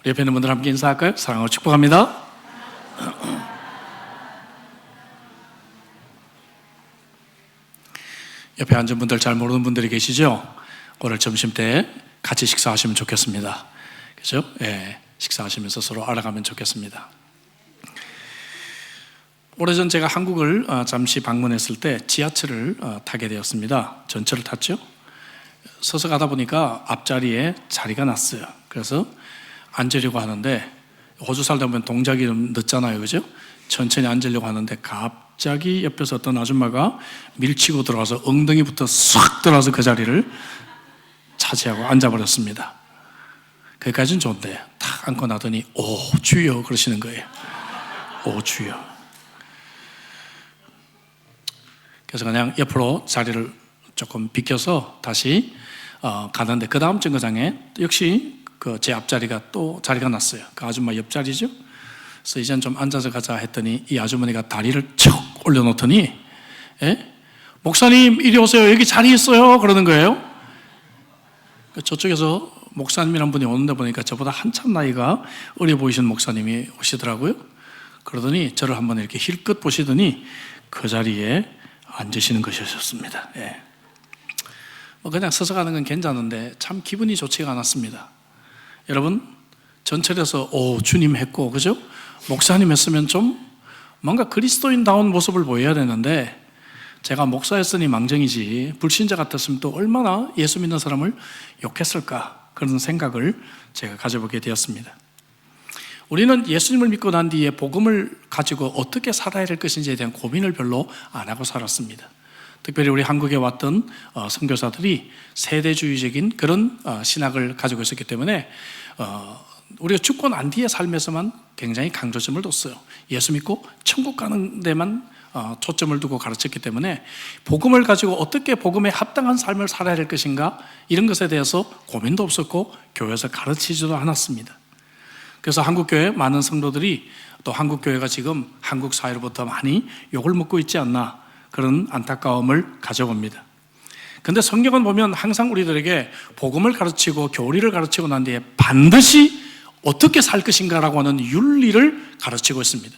옆에 있는 분들 함께 인사할까요? 사랑하고 축복합니다. 옆에 앉은 분들 잘 모르는 분들이 계시죠? 오늘 점심 때 같이 식사하시면 좋겠습니다. 그죠? 예, 식사하시면서 서로 알아가면 좋겠습니다. 오래전 제가 한국을 잠시 방문했을 때 지하철을 타게 되었습니다. 전철을 탔죠. 서서 가다 보니까 앞자리에 자리가 났어요. 그래서 앉으려고 하는데, 호주 살다 보면 동작이 좀 늦잖아요, 그죠? 천천히 앉으려고 하는데 갑자기 옆에서 어떤 아줌마가 밀치고 들어와서 엉덩이부터 싹 들어와서 그 자리를 차지하고 앉아버렸습니다. 거기까지는 좋은데 탁 앉고 나더니 오 주여 그러시는 거예요. 오 주여. 그래서 그냥 옆으로 자리를 조금 비켜서 다시 가는데, 그 다음 정거장에 역시 제 앞자리가 또 자리가 났어요. 그 아줌마 옆자리죠. 그래서 이젠 좀 앉아서 가자 했더니 이 아주머니가 다리를 척 올려놓더니, 목사님 이리 오세요, 여기 자리 있어요 그러는 거예요. 저쪽에서 목사님이란 분이 오는데 보니까 저보다 한참 나이가 어려 보이시는 목사님이 오시더라고요. 그러더니 저를 한번 이렇게 힐끗 보시더니 그 자리에 앉으시는 것이었습니다. 그냥 서서 가는 건 괜찮은데 참 기분이 좋지가 않았습니다. 여러분, 전철에서 오 주님 했고, 그죠? 목사님 했으면 좀 뭔가 그리스도인다운 모습을 보여야 되는데, 제가 목사였으니 망정이지 불신자 같았으면 또 얼마나 예수 믿는 사람을 욕했을까, 그런 생각을 제가 가져보게 되었습니다. 우리는 예수님을 믿고 난 뒤에 복음을 가지고 어떻게 살아야 될 것인지에 대한 고민을 별로 안 하고 살았습니다. 특별히 우리 한국에 왔던 선교사들이 세대주의적인 그런 신학을 가지고 있었기 때문에 우리가 죽고 난 뒤의 삶에서만 굉장히 강조점을 뒀어요. 예수 믿고 천국 가는 데만 초점을 두고 가르쳤기 때문에 복음을 가지고 어떻게 복음에 합당한 삶을 살아야 될 것인가, 이런 것에 대해서 고민도 없었고 교회에서 가르치지도 않았습니다. 그래서 한국교회 많은 성도들이, 또 한국교회가 지금 한국 사회로부터 많이 욕을 먹고 있지 않나, 그런 안타까움을 가져봅니다. 그런데 성경은 보면 항상 우리들에게 복음을 가르치고 교리를 가르치고 난 뒤에 반드시 어떻게 살 것인가라고 하는 윤리를 가르치고 있습니다.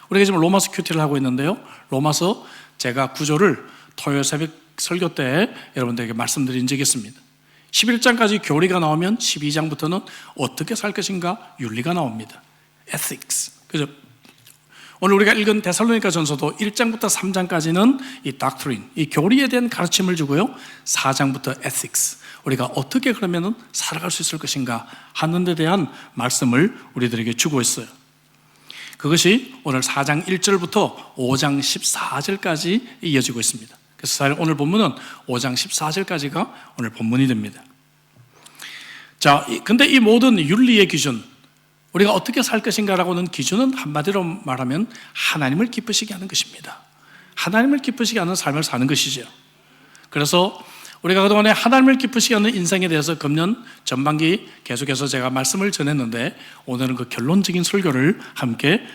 우리가 지금 로마서 큐티를 하고 있는데요, 로마서 제가 구조를 토요일 새벽 설교 때 여러분들에게 말씀드린 적이 있습니다. 11장까지 교리가 나오면 12장부터는 어떻게 살 것인가 윤리가 나옵니다. ethics. 그죠? 오늘 우리가 읽은 데살로니가 전서도 1장부터 3장까지는 이 doctrine, 이 교리에 대한 가르침을 주고요, 4장부터 ethics, 우리가 어떻게 그러면은 살아갈 수 있을 것인가 하는 데 대한 말씀을 우리들에게 주고 있어요. 그것이 오늘 4장 1절부터 5장 14절까지 이어지고 있습니다. 그래서 오늘 본문은 5장 14절까지가 오늘 본문이 됩니다. 자, 근데 이 모든 윤리의 기준, 우리가 어떻게 살 것인가라고는 기준은 한마디로 말하면 하나님을 기쁘시게 하는 것입니다. 하나님을 기쁘시게 하는 삶을 사는 것이죠. 그래서 우리가 그동안에 하나님을 기쁘시게 하는 인생에 대해서 금년 전반기 계속해서 제가 말씀을 전했는데, 오늘은 그 결론적인 설교를 함께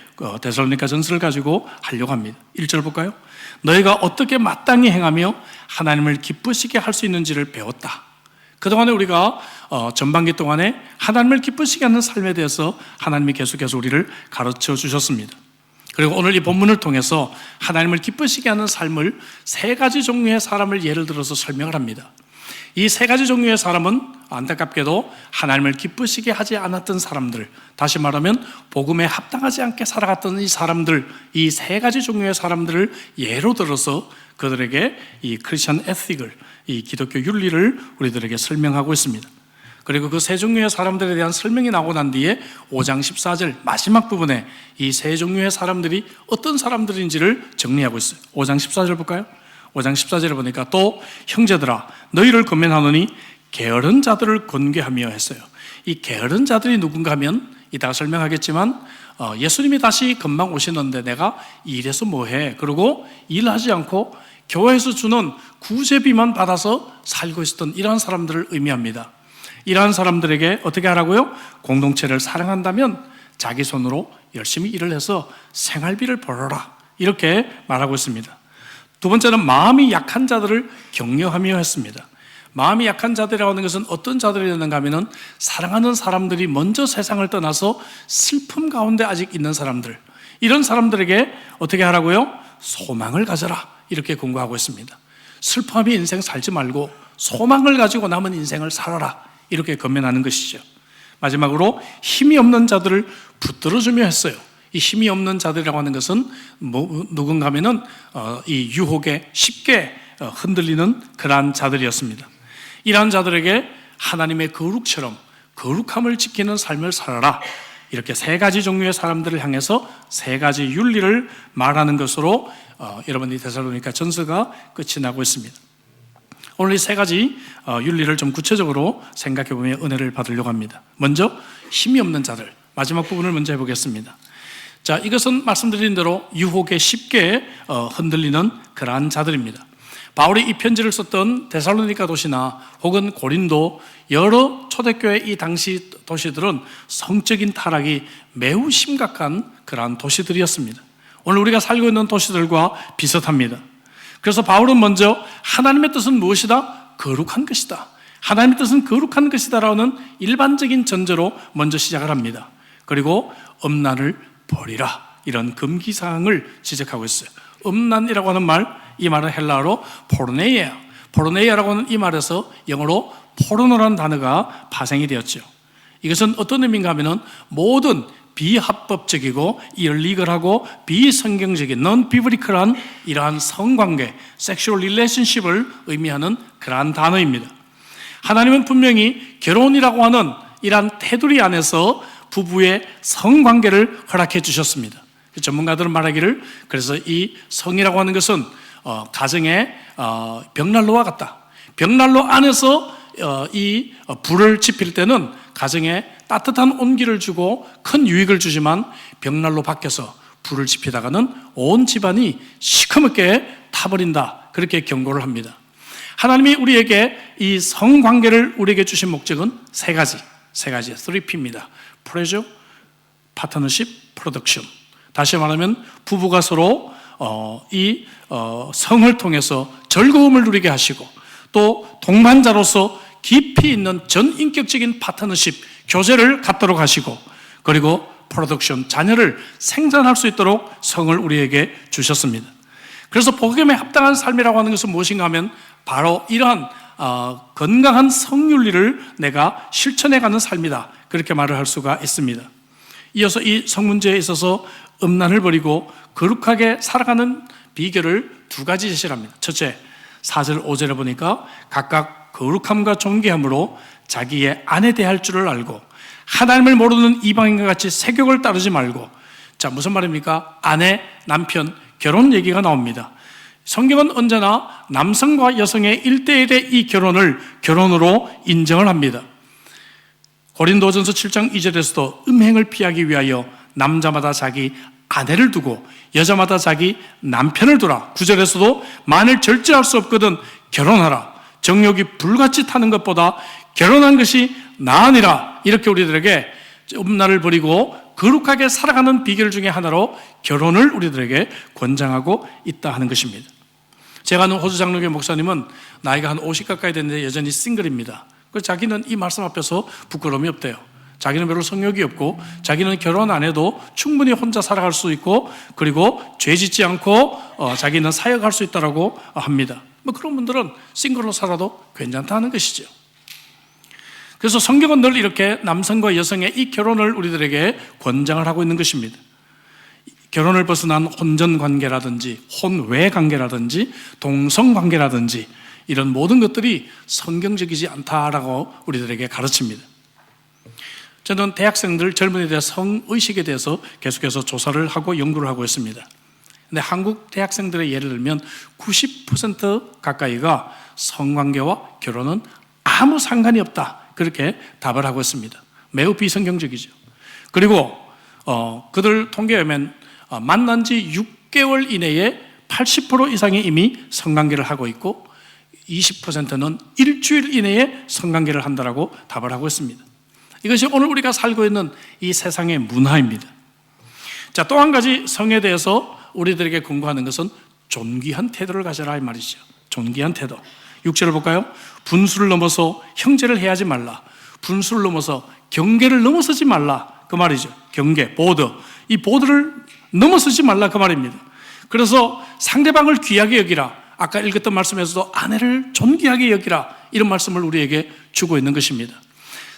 데살로니가 전서를 가지고 하려고 합니다. 1절 볼까요? 너희가 어떻게 마땅히 행하며 하나님을 기쁘시게 할 수 있는지를 배웠다. 그동안에 우리가 전반기 동안에 하나님을 기쁘시게 하는 삶에 대해서 하나님이 계속해서 우리를 가르쳐 주셨습니다. 그리고 오늘 이 본문을 통해서 하나님을 기쁘시게 하는 삶을 세 가지 종류의 사람을 예를 들어서 설명을 합니다. 이 세 가지 종류의 사람은 안타깝게도 하나님을 기쁘시게 하지 않았던 사람들, 다시 말하면 복음에 합당하지 않게 살아갔던 이 사람들, 이 세 가지 종류의 사람들을 예로 들어서 그들에게 이 크리스천 에틱을, 이 기독교 윤리를 우리들에게 설명하고 있습니다. 그리고 그 세 종류의 사람들에 대한 설명이 나오고 난 뒤에 5장 14절 마지막 부분에 이 세 종류의 사람들이 어떤 사람들인지를 정리하고 있어요. 5장 14절 볼까요? 5장 14절에 보니까 또 형제들아 너희를 권면하노니 게으른 자들을 권고하며 했어요. 이 게으른 자들이 누군가 하면 이따가 설명하겠지만 예수님이 다시 금방 오시는데 내가 일해서 뭐해? 그리고 일하지 않고 교회에서 주는 구제비만 받아서 살고 있었던 이러한 사람들을 의미합니다. 이러한 사람들에게 어떻게 하라고요? 공동체를 사랑한다면 자기 손으로 열심히 일을 해서 생활비를 벌어라, 이렇게 말하고 있습니다. 두 번째는 마음이 약한 자들을 격려하며 했습니다. 마음이 약한 자들이라고 하는 것은 어떤 자들이었는가 하면은 사랑하는 사람들이 먼저 세상을 떠나서 슬픔 가운데 아직 있는 사람들, 이런 사람들에게 어떻게 하라고요? 소망을 가져라, 이렇게 권고하고 있습니다. 슬픔이 인생 살지 말고 소망을 가지고 남은 인생을 살아라, 이렇게 권면하는 것이죠. 마지막으로 힘이 없는 자들을 붙들어주며 했어요. 이 힘이 없는 자들이라고 하는 것은 누군가 하면은 이 유혹에 쉽게 흔들리는 그러한 자들이었습니다. 이러한 자들에게 하나님의 거룩처럼 거룩함을 지키는 삶을 살아라, 이렇게 세 가지 종류의 사람들을 향해서 세 가지 윤리를 말하는 것으로 여러분 이 데살로니가 전서가 끝이 나고 있습니다. 오늘 이 세 가지 윤리를 좀 구체적으로 생각해 보면 은혜를 받으려고 합니다. 먼저 힘이 없는 자들, 마지막 부분을 먼저 해보겠습니다. 자, 이것은 말씀드린 대로 유혹에 쉽게 흔들리는 그러한 자들입니다. 바울이 이 편지를 썼던 데살로니가 도시나 혹은 고린도, 여러 초대교회 이 당시 도시들은 성적인 타락이 매우 심각한 그러한 도시들이었습니다. 오늘 우리가 살고 있는 도시들과 비슷합니다. 그래서 바울은 먼저 하나님의 뜻은 무엇이다? 거룩한 것이다. 하나님의 뜻은 거룩한 것이다 라는 일반적인 전제로 먼저 시작을 합니다. 그리고 음란을 버리라, 이런 금기사항을 지적하고 있어요. 음란이라고 하는 말, 이 말은 헬라어로 포르네이아, 포르네이아라고 하는 이 말에서 영어로 포르노라는 단어가 파생이 되었죠. 이것은 어떤 의미인가 하면 모든 비합법적이고 일리걸하고 비성경적인 non-biblical한 이러한 성관계, sexual relationship을 의미하는 그러한 단어입니다. 하나님은 분명히 결혼이라고 하는 이러한 테두리 안에서 부부의 성관계를 허락해 주셨습니다. 전문가들은 말하기를, 그래서 이 성이라고 하는 것은 가정의 벽난로와 같다. 벽난로 안에서 이 불을 지필 때는 가정에 따뜻한 온기를 주고 큰 유익을 주지만 벽난로 밖에서 불을 지피다가는 온 집안이 시커멓게 타버린다, 그렇게 경고를 합니다. 하나님이 우리에게 이 성관계를 우리에게 주신 목적은 세 가지, 3P입니다. Pleasure, Partnership, Production. 다시 말하면 부부가 서로 이 성을 통해서 즐거움을 누리게 하시고, 또 동반자로서 깊이 있는 전인격적인 파트너십, 교제를 갖도록 하시고, 그리고 프로덕션, 자녀를 생산할 수 있도록 성을 우리에게 주셨습니다. 그래서 복음에 합당한 삶이라고 하는 것은 무엇인가 하면 바로 이러한 건강한 성윤리를 내가 실천해가는 삶이다, 그렇게 말을 할 수가 있습니다. 이어서 이 성 문제에 있어서 음란을 버리고 거룩하게 살아가는 비결을 두 가지 제시를 합니다. 첫째, 4절 5절에 보니까 각각 거룩함과 존귀함으로 자기의 아내 대할 줄을 알고 하나님을 모르는 이방인과 같이 세격을 따르지 말고. 자, 무슨 말입니까? 아내, 남편, 결혼 얘기가 나옵니다. 성경은 언제나 남성과 여성의 1대1의 이 결혼을 결혼으로 인정을 합니다. 고린도전서 7장 2절에서도 음행을 피하기 위하여 남자마다 자기 아내를 두고 여자마다 자기 남편을 두라. 9절에서도 만일 절제할 수 없거든 결혼하라. 정욕이 불같이 타는 것보다 결혼한 것이 나으니라. 이렇게 우리들에게 음란을 버리고 거룩하게 살아가는 비결 중에 하나로 결혼을 우리들에게 권장하고 있다 하는 것입니다. 제가 아는 호주 장로교 목사님은 나이가 한 50 가까이 됐는데 여전히 싱글입니다. 그래서 자기는 이 말씀 앞에서 부끄러움이 없대요. 자기는 별로 성욕이 없고 자기는 결혼 안 해도 충분히 혼자 살아갈 수 있고, 그리고 죄 짓지 않고 자기는 사역할 수 있다고 합니다. 뭐 그런 분들은 싱글로 살아도 괜찮다는 것이죠. 그래서 성경은 늘 이렇게 남성과 여성의 이 결혼을 우리들에게 권장을 하고 있는 것입니다. 결혼을 벗어난 혼전 관계라든지 혼외 관계라든지 동성 관계라든지 이런 모든 것들이 성경적이지 않다라고 우리들에게 가르칩니다. 저는 대학생들, 젊은이들의 성의식에 대해서 계속해서 조사를 하고 연구를 하고 있습니다. 근데 한국 대학생들의 예를 들면 90% 가까이가 성관계와 결혼은 아무 상관이 없다, 그렇게 답을 하고 있습니다. 매우 비성경적이죠. 그리고 그들 통계에 보면 만난 지 6개월 이내에 80% 이상이 이미 성관계를 하고 있고 20%는 일주일 이내에 성관계를 한다라고 답을 하고 있습니다. 이것이 오늘 우리가 살고 있는 이 세상의 문화입니다. 자, 또 한 가지 성에 대해서 우리들에게 권고하는 것은 존귀한 태도를 가져라, 이 말이죠. 존귀한 태도. 6절을 볼까요? 분수를 넘어서 형제를 해하지 말라. 분수를 넘어서 경계를 넘어서지 말라. 그 말이죠. 경계, 보더. 이 보더를 넘어서지 말라 그 말입니다. 그래서 상대방을 귀하게 여기라. 아까 읽었던 말씀에서도 아내를 존귀하게 여기라. 이런 말씀을 우리에게 주고 있는 것입니다.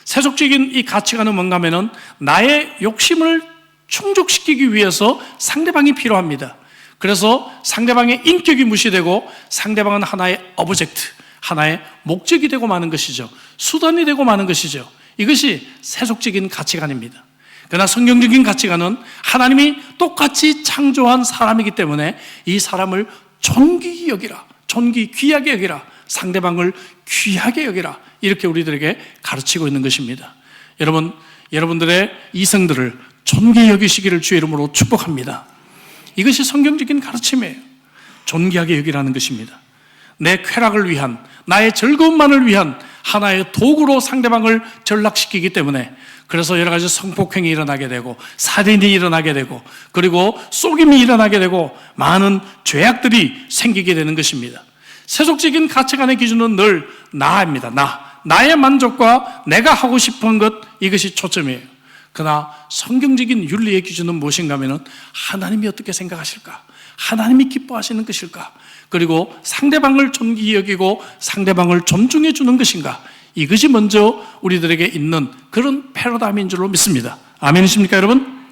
세속적인 이 가치관은 뭔가 하면은 나의 욕심을 충족시키기 위해서 상대방이 필요합니다. 그래서 상대방의 인격이 무시되고 상대방은 하나의 오브젝트, 하나의 목적이 되고 마는 것이죠. 수단이 되고 마는 것이죠. 이것이 세속적인 가치관입니다. 그러나 성경적인 가치관은 하나님이 똑같이 창조한 사람이기 때문에 이 사람을 존귀히 여기라, 귀하게 여기라, 상대방을 귀하게 여기라, 이렇게 우리들에게 가르치고 있는 것입니다. 여러분들의 이성들을 존귀히 여기시기를 주의 이름으로 축복합니다. 이것이 성경적인 가르침이에요. 존귀하게 여기라는 것입니다. 내 쾌락을 위한, 나의 즐거움만을 위한 하나의 도구로 상대방을 전락시키기 때문에, 그래서 여러 가지 성폭행이 일어나게 되고 살인이 일어나게 되고 그리고 속임이 일어나게 되고 많은 죄악들이 생기게 되는 것입니다. 세속적인 가치관의 기준은 늘 나입니다. 나의 만족과 내가 하고 싶은 것, 이것이 초점이에요. 그러나 성경적인 윤리의 기준은 무엇인가 하면 하나님이 어떻게 생각하실까? 하나님이 기뻐하시는 것일까? 그리고 상대방을 존귀히 여기고 상대방을 존중해 주는 것인가? 이것이 먼저 우리들에게 있는 그런 패러다임인 줄로 믿습니다. 아멘이십니까 여러분?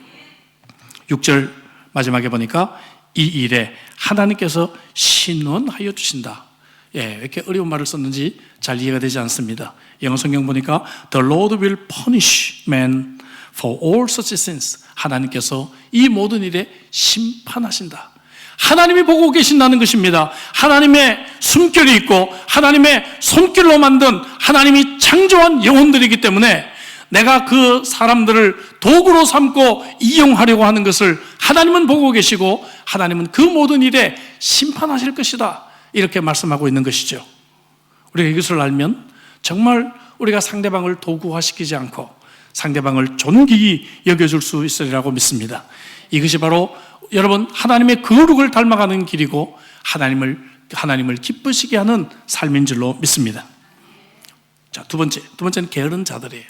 6절 마지막에 보니까 이 일에 하나님께서 신원하여 주신다. 왜 이렇게 어려운 말을 썼는지 잘 이해가 되지 않습니다. 영어 성경 보니까 The Lord will punish man for all such sins. 하나님께서 이 모든 일에 심판하신다. 하나님이 보고 계신다는 것입니다. 하나님의 숨결이 있고 하나님의 손길로 만든 하나님이 창조한 영혼들이기 때문에 내가 그 사람들을 도구로 삼고 이용하려고 하는 것을 하나님은 보고 계시고 하나님은 그 모든 일에 심판하실 것이다, 이렇게 말씀하고 있는 것이죠. 우리가 이것을 알면 정말 우리가 상대방을 도구화시키지 않고 상대방을 존귀히 여겨줄 수 있으리라고 믿습니다. 이것이 바로 여러분 하나님의 거룩을 닮아가는 길이고 하나님을 기쁘시게 하는 삶인 줄로 믿습니다. 자, 두 번째는 게으른 자들이에요.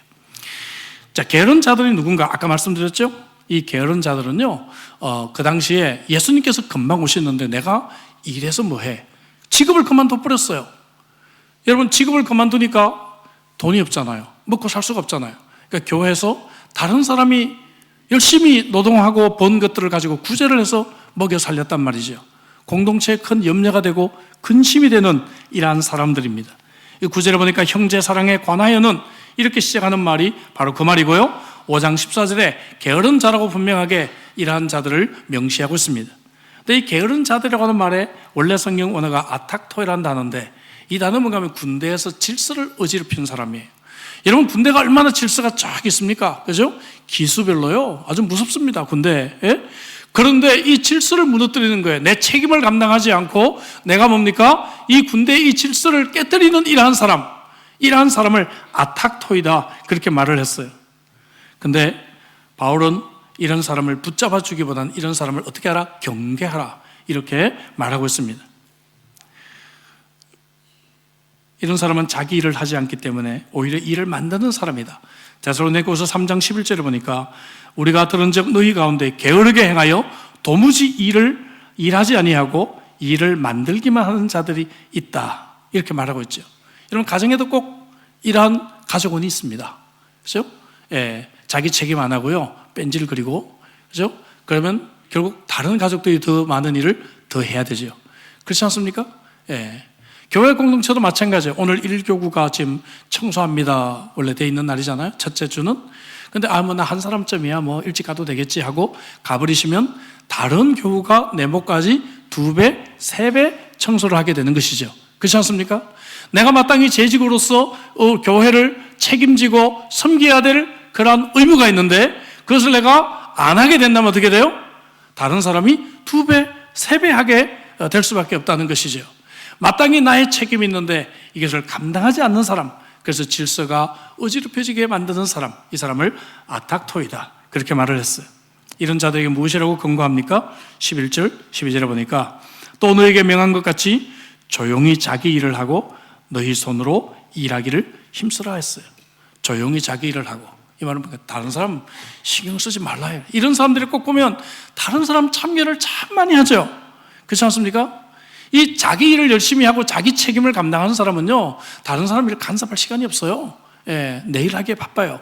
자, 게으른 자들이 누군가? 아까 말씀드렸죠? 이 게으른 자들은요, 그 당시에 예수님께서 금방 오셨는데 내가 일해서 뭐해? 직업을 그만둬 버렸어요. 여러분, 직업을 그만두니까 돈이 없잖아요. 먹고 살 수가 없잖아요. 그러니까 교회에서 다른 사람이 열심히 노동하고 번 것들을 가지고 구제를 해서 먹여 살렸단 말이죠. 공동체에 큰 염려가 되고 근심이 되는 이러한 사람들입니다. 이 구절을 보니까 형제 사랑에 관하여는 이렇게 시작하는 말이 바로 그 말이고요. 5장 14절에 게으른 자라고 분명하게 이러한 자들을 명시하고 있습니다. 근데 이 게으른 자들이라고 하는 말에 원래 성경 원어가 아탁토이라는 단어인데, 이 단어는 뭔가 하면 군대에서 질서를 어지럽히는 사람이에요. 여러분, 군대가 얼마나 질서가 쫙 있습니까? 그죠? 기수별로요. 아주 무섭습니다, 군대. 예? 그런데 이 질서를 무너뜨리는 거예요. 내 책임을 감당하지 않고 내가 뭡니까? 이 군대의 이 질서를 깨뜨리는 이러한 사람을 아탁토이다, 그렇게 말을 했어요. 근데 바울은 이런 사람을 붙잡아 주기보다는 이런 사람을 어떻게 하라? 경계하라, 이렇게 말하고 있습니다. 이런 사람은 자기 일을 하지 않기 때문에 오히려 일을 만드는 사람이다. 데살로니가후서 3장 11절에 보니까 우리가 들은 적 너희 가운데 게으르게 행하여 도무지 일하지 아니하고 일을 만들기만 하는 자들이 있다, 이렇게 말하고 있죠. 여러분, 가정에도 꼭 이러한 가족원이 있습니다. 그렇죠? 예, 자기 책임 안 하고요, 뺀질 그리고, 그렇죠? 그러면 결국 다른 가족들이 더 많은 일을 더 해야 되죠. 그렇지 않습니까? 예. 교회 공동체도 마찬가지예요. 오늘 1교구가 지금 청소합니다 원래 돼 있는 날이잖아요, 첫째 주는. 근데 뭐 나 한 사람쯤이야 뭐 일찍 가도 되겠지 하고 가버리시면 다른 교우가 내 목까지 2배, 3배 청소를 하게 되는 것이죠. 그렇지 않습니까? 내가 마땅히 재직으로서 교회를 책임지고 섬겨야 될 그런 의무가 있는데 그것을 내가 안 하게 된다면 어떻게 돼요? 다른 사람이 2배, 3배 하게 될 수밖에 없다는 것이죠. 마땅히 나의 책임이 있는데 이것을 감당하지 않는 사람, 그래서 질서가 어지럽혀지게 만드는 사람, 이 사람을 아탁토이다, 그렇게 말을 했어요. 이런 자들에게 무엇이라고 권고합니까? 11절, 12절에 보니까 또 너에게 명한 것 같이 조용히 자기 일을 하고 너희 손으로 일하기를 힘쓰라 했어요. 조용히 자기 일을 하고. 이 말은 다른 사람 신경 쓰지 말라 해요. 이런 사람들이 꼭 보면 다른 사람 참견을 참 많이 하죠. 그렇지 않습니까? 이 자기 일을 열심히 하고 자기 책임을 감당하는 사람은요, 다른 사람 일을 간섭할 시간이 없어요. 예, 내 일 하기에 바빠요.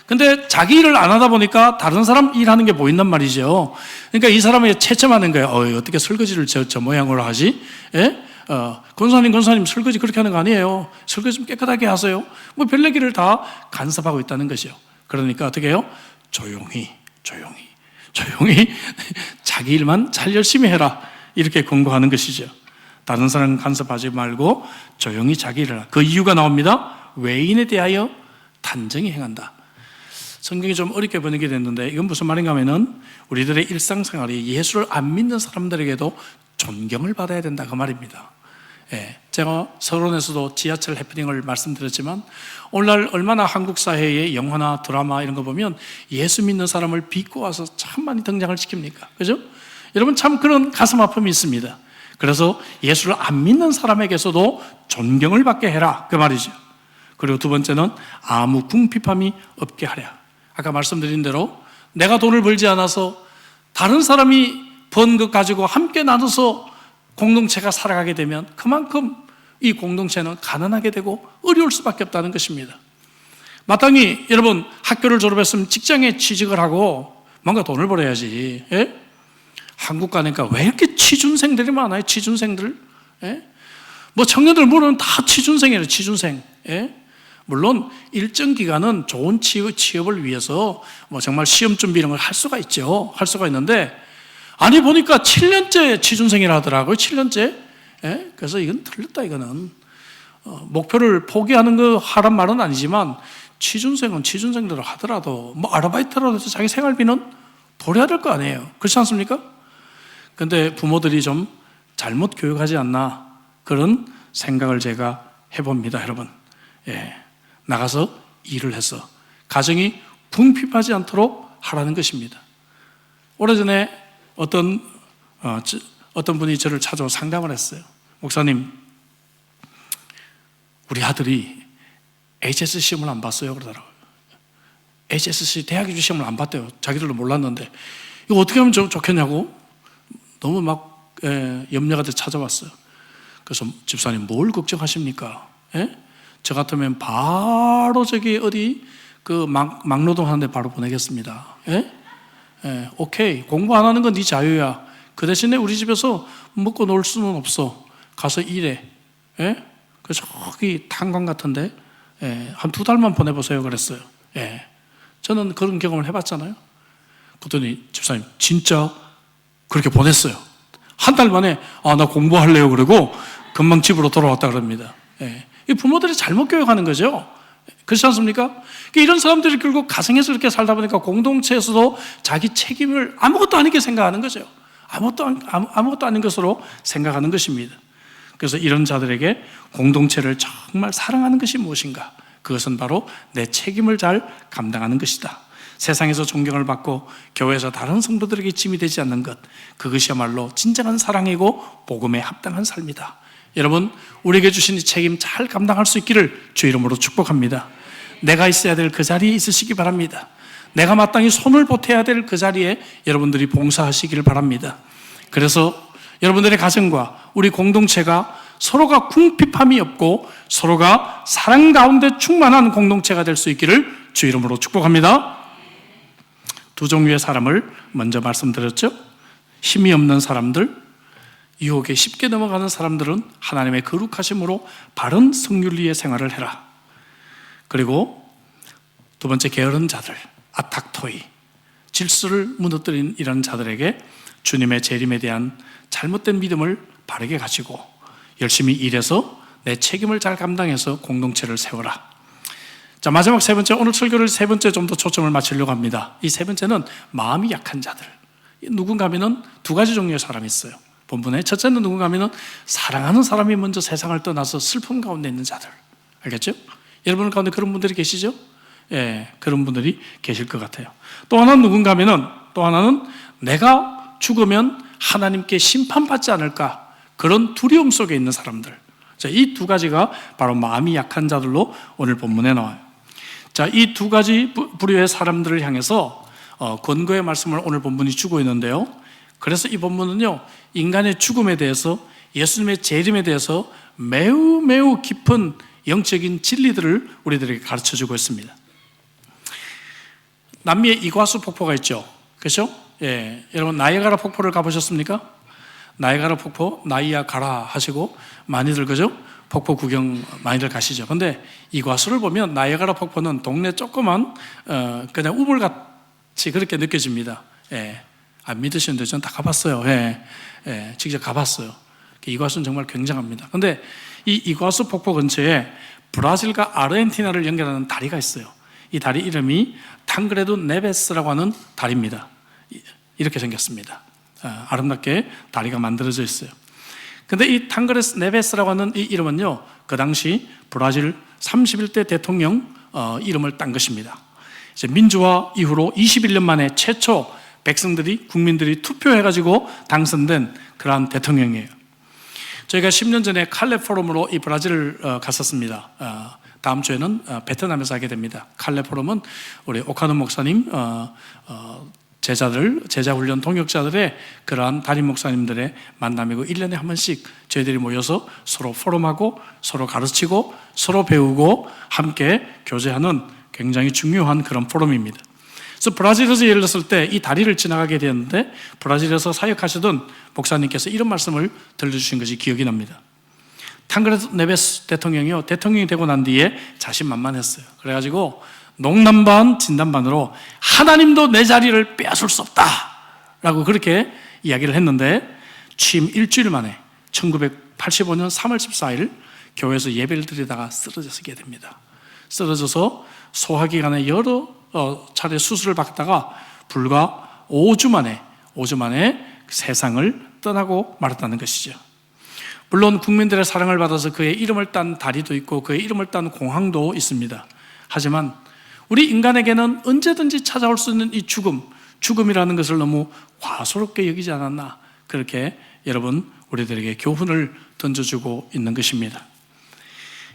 근데 자기 일을 안 하다 보니까 다른 사람 일하는 게 보인단 말이죠. 그러니까 이 사람이 채점하는 거예요. 어떻게 설거지를 저 모양으로 하지? 예? 권사님 설거지 그렇게 하는 거 아니에요. 설거지 좀 깨끗하게 하세요. 뭐 별 얘기를 다 간섭하고 있다는 것이요. 그러니까 어떻게 해요? 조용히 자기 일만 잘 열심히 해라. 이렇게 권고하는 것이죠. 다른 사람 간섭하지 말고 조용히 자기 일을 하라. 그 이유가 나옵니다. 외인에 대하여 단정히 행한다. 성경이 좀 어렵게 번역이 됐는데 이건 무슨 말인가 하면은 우리들의 일상생활이 예수를 안 믿는 사람들에게도 존경을 받아야 된다 그 말입니다. 예, 제가 서론에서도 지하철 해프닝을 말씀드렸지만 오늘날 얼마나 한국 사회의 영화나 드라마 이런 거 보면 예수 믿는 사람을 빚고 와서 참 많이 등장을 시킵니까? 그죠? 여러분 참 그런 가슴 아픔이 있습니다. 그래서 예수를 안 믿는 사람에게서도 존경을 받게 해라 그 말이죠. 그리고 두 번째는 아무 궁핍함이 없게 하랴. 아까 말씀드린 대로 내가 돈을 벌지 않아서 다른 사람이 번 것 가지고 함께 나눠서 공동체가 살아가게 되면 그만큼 이 공동체는 가난하게 되고 어려울 수밖에 없다는 것입니다. 마땅히 여러분 학교를 졸업했으면 직장에 취직을 하고 뭔가 돈을 벌어야지. 예? 한국 가니까 왜 이렇게 취준생들이 많아요? 취준생들. 예? 뭐 청년들 모르면 다 취준생이에요. 취준생. 예? 물론 일정 기간은 좋은 취업을 위해서 뭐 정말 시험 준비 이런 걸 할 수가 있죠. 할 수가 있는데 아니 보니까 7년째 취준생이라 하더라고요. 7년째. 예? 그래서 이건 틀렸다 이거는. 목표를 포기하는 거 하란 말은 아니지만 취준생은 취준생대로 하더라도 뭐 아르바이트라도 자기 생활비는 벌여야 될 거 아니에요. 그렇지 않습니까? 근데 부모들이 좀 잘못 교육하지 않나 그런 생각을 제가 해봅니다. 여러분. 예. 나가서 일을 해서 가정이 궁핍하지 않도록 하라는 것입니다. 오래전에 어떤 분이 저를 찾아와 상담을 했어요. 목사님, 우리 아들이 HSC 시험을 안 봤어요 그러더라고요. HSC 대학교주 시험을 안 봤대요. 자기들도 몰랐는데 이거 어떻게 하면 좋겠냐고 너무 막 염려가 돼 찾아왔어요. 그래서 집사님 뭘 걱정하십니까? 예? 저 같으면 바로 저기 어디 그 막노동 하는데 바로 보내겠습니다. 예? 예, 오케이. 공부 안 하는 건 네 자유야. 그 대신에 우리 집에서 먹고 놀 수는 없어. 가서 일해. 예? 그래서 저기 탄광 같은데 한 2달만 보내보세요 그랬어요. 예. 저는 그런 경험을 해봤잖아요. 그랬더니 집사님 진짜 그렇게 보냈어요. 한 달 만에 나 공부할래요 그러고 금방 집으로 돌아왔다 그럽니다. 예. 이 부모들이 잘못 교육하는 거죠. 그렇지 않습니까? 이런 사람들이 결국 가정에서 이렇게 살다 보니까 공동체에서도 자기 책임을 아무것도 아니게 생각하는 거죠. 아무것도 아닌 것으로 생각하는 것입니다. 그래서 이런 자들에게 공동체를 정말 사랑하는 것이 무엇인가? 그것은 바로 내 책임을 잘 감당하는 것이다. 세상에서 존경을 받고 교회에서 다른 성도들에게 짐이 되지 않는 것, 그것이야말로 진정한 사랑이고 복음에 합당한 삶이다. 여러분, 우리에게 주신 이 책임 잘 감당할 수 있기를 주 이름으로 축복합니다. 내가 있어야 될 그 자리에 있으시기 바랍니다. 내가 마땅히 손을 보태야 될 그 자리에 여러분들이 봉사하시기를 바랍니다. 그래서 여러분들의 가정과 우리 공동체가 서로가 궁핍함이 없고 서로가 사랑 가운데 충만한 공동체가 될 수 있기를 주 이름으로 축복합니다. 두 종류의 사람을 먼저 말씀드렸죠. 힘이 없는 사람들, 유혹에 쉽게 넘어가는 사람들은 하나님의 거룩하심으로 바른 성윤리의 생활을 해라. 그리고 두 번째 게으른 자들, 아탁토이, 질서를 무너뜨린 이런 자들에게 주님의 재림에 대한 잘못된 믿음을 바르게 가지고 열심히 일해서 내 책임을 잘 감당해서 공동체를 세워라. 자, 마지막 세 번째, 오늘 설교를 세 번째 좀 더 초점을 맞추려고 합니다. 이 세 번째는 마음이 약한 자들. 누군가 하면은 두 가지 종류의 사람이 있어요. 본문에 첫째는 누군가 하면은 사랑하는 사람이 먼저 세상을 떠나서 슬픔 가운데 있는 자들. 알겠죠? 여러분 가운데 그런 분들이 계시죠? 예, 그런 분들이 계실 것 같아요. 또 하나는 누군가 하면은 또 하나는 내가 죽으면 하나님께 심판받지 않을까 그런 두려움 속에 있는 사람들. 자, 이 두 가지가 바로 마음이 약한 자들로 오늘 본문에 나와요. 자, 이 두 가지 부류의 사람들을 향해서 권고의 말씀을 오늘 본문이 주고 있는데요. 그래서 이 본문은요, 인간의 죽음에 대해서, 예수님의 재림에 대해서 매우 매우 깊은 영적인 진리들을 우리들에게 가르쳐주고 있습니다. 남미에 이과수 폭포가 있죠. 그렇죠? 예, 여러분 나이아가라 폭포를 가보셨습니까? 나이아가라 폭포, 나이아가라 하시고 많이들 그죠? 폭포 구경 많이들 가시죠. 근데 이과수를 보면 나이아가라 폭포는 동네 조그만 그냥 우물같이 그렇게 느껴집니다. 예, 안 믿으시는데 저는 다 가봤어요. 예, 예, 직접 가봤어요. 이과수는 정말 굉장합니다. 근데 이 이과수 폭포 근처에 브라질과 아르헨티나를 연결하는 다리가 있어요. 이 다리 이름이 탕그레드 네베스라고 하는 다리입니다. 이렇게 생겼습니다. 아름답게 다리가 만들어져 있어요. 근데 이 탕그레드 네베스라고 하는 이 이름은요, 그 당시 브라질 31대 대통령 이름을 딴 것입니다. 이제 민주화 이후로 21년 만에 최초 국민들이 투표해가지고 당선된 그러한 대통령이에요. 저희가 10년 전에 칼레 포럼으로 이 브라질을 갔었습니다. 다음 주에는 베트남에서 하게 됩니다. 칼레 포럼은 우리 오카노 목사님 제자훈련 동역자들의 그러한 담임 목사님들의 만남이고 1년에 한 번씩 저희들이 모여서 서로 포럼하고 서로 가르치고 서로 배우고 함께 교제하는 굉장히 중요한 그런 포럼입니다. 그래서 브라질에서 열렸을 때 이 다리를 지나가게 되었는데 브라질에서 사역하시던 목사님께서 이런 말씀을 들려주신 것이 기억이 납니다. 탕그레드 네베스 대통령이요, 대통령이 되고 난 뒤에 자신만만했어요. 그래가지고 농담반 진담반으로 하나님도 내 자리를 빼앗을 수 없다 라고 그렇게 이야기를 했는데 취임 일주일 만에 1985년 3월 14일 교회에서 예배를 드리다가 쓰러지게 됩니다. 쓰러져서 소화기관에 여러 차례 수술을 받다가 불과 5주 만에 세상을 떠나고 말았다는 것이죠. 물론 국민들의 사랑을 받아서 그의 이름을 딴 다리도 있고 그의 이름을 딴 공항도 있습니다. 하지만 우리 인간에게는 언제든지 찾아올 수 있는 이 죽음이라는 것을 너무 과소롭게 여기지 않았나, 그렇게 여러분 우리들에게 교훈을 던져주고 있는 것입니다.